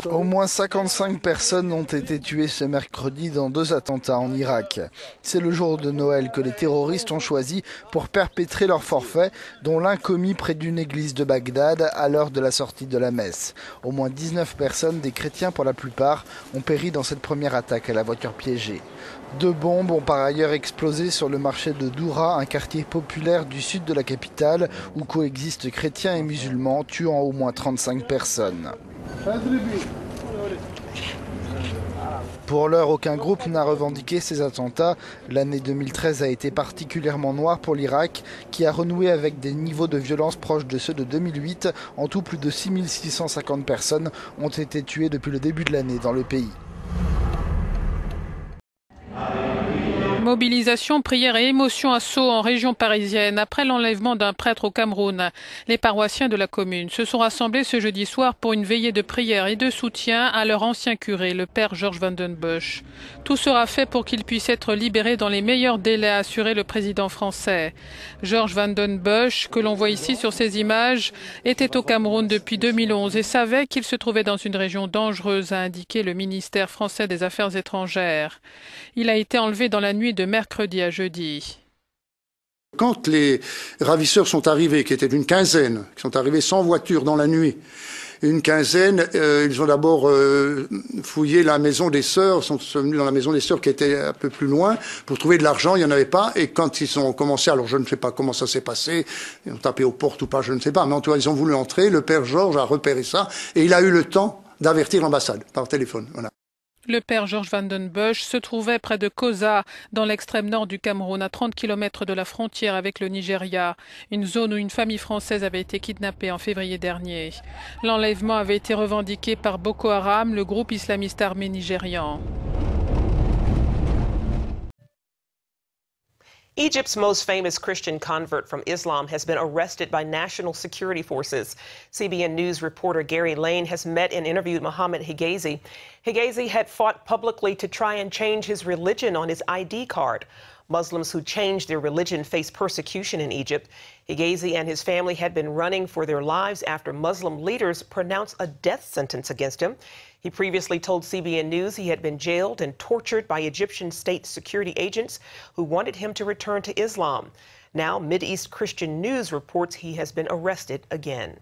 Au moins 55 personnes ont été tuées ce mercredi dans 2 attentats en Irak. C'est le jour de Noël que les terroristes ont choisi pour perpétrer leur forfait, dont l'un commis près d'une église de Bagdad à l'heure de la sortie de la messe. Au moins 19 personnes, des chrétiens pour la plupart, ont péri dans cette première attaque à la voiture piégée. 2 bombes ont par ailleurs explosé sur le marché de Doura, un quartier populaire du sud de la capitale où coexistent chrétiens et musulmans, tuant au moins 35 personnes. Pour l'heure, aucun groupe n'a revendiqué ces attentats. L'année 2013 a été particulièrement noire pour l'Irak, qui a renoué avec des niveaux de violence proches de ceux de 2008. En tout, plus de 6650 personnes ont été tuées depuis le début de l'année dans le pays. Mobilisation, prière et émotion à Sceaux en région parisienne après l'enlèvement d'un prêtre au Cameroun. Les paroissiens de la commune se sont rassemblés ce jeudi soir pour une veillée de prière et de soutien à leur ancien curé, le père Georges Van den Bussche. Tout sera fait pour qu'il puisse être libéré dans les meilleurs délais, a assuré le président français. Georges Van den Bussche, que l'on voit ici sur ces images, était au Cameroun depuis 2011 et savait qu'il se trouvait dans une région dangereuse, a indiqué le ministère français des Affaires étrangères. Il a été enlevé dans la nuit de mercredi à jeudi. Quand les ravisseurs sont arrivés, qui étaient une quinzaine, qui sont arrivés sans voiture dans la nuit, une quinzaine, ils ont d'abord fouillé la maison des sœurs, sont venus dans la maison des sœurs qui était un peu plus loin pour trouver de l'argent, il n'y en avait pas, et quand ils ont commencé, alors je ne sais pas comment ça s'est passé, ils ont tapé aux portes ou pas, je ne sais pas, mais en tout cas ils ont voulu entrer, le père Georges a repéré ça, et il a eu le temps d'avertir l'ambassade par téléphone, voilà. Le père Georges Van den Bussche se trouvait près de Koza, dans l'extrême nord du Cameroun, à 30 km de la frontière avec le Nigeria, une zone où une famille française avait été kidnappée en février dernier. L'enlèvement avait été revendiqué par Boko Haram, le groupe islamiste armé nigérian. Egypt's most famous Christian convert from Islam has been arrested by national security forces. CBN News reporter Gary Lane has met and interviewed Mohammed Higazi. Higazi had fought publicly to try and change his religion on his ID card. Muslims who changed their religion face persecution in Egypt. Higazi and his family had been running for their lives after Muslim leaders pronounced a death sentence against him. He previously told CBN News he had been jailed and tortured by Egyptian state security agents who wanted him to return to Islam. Now, Mideast Christian News reports he has been arrested again.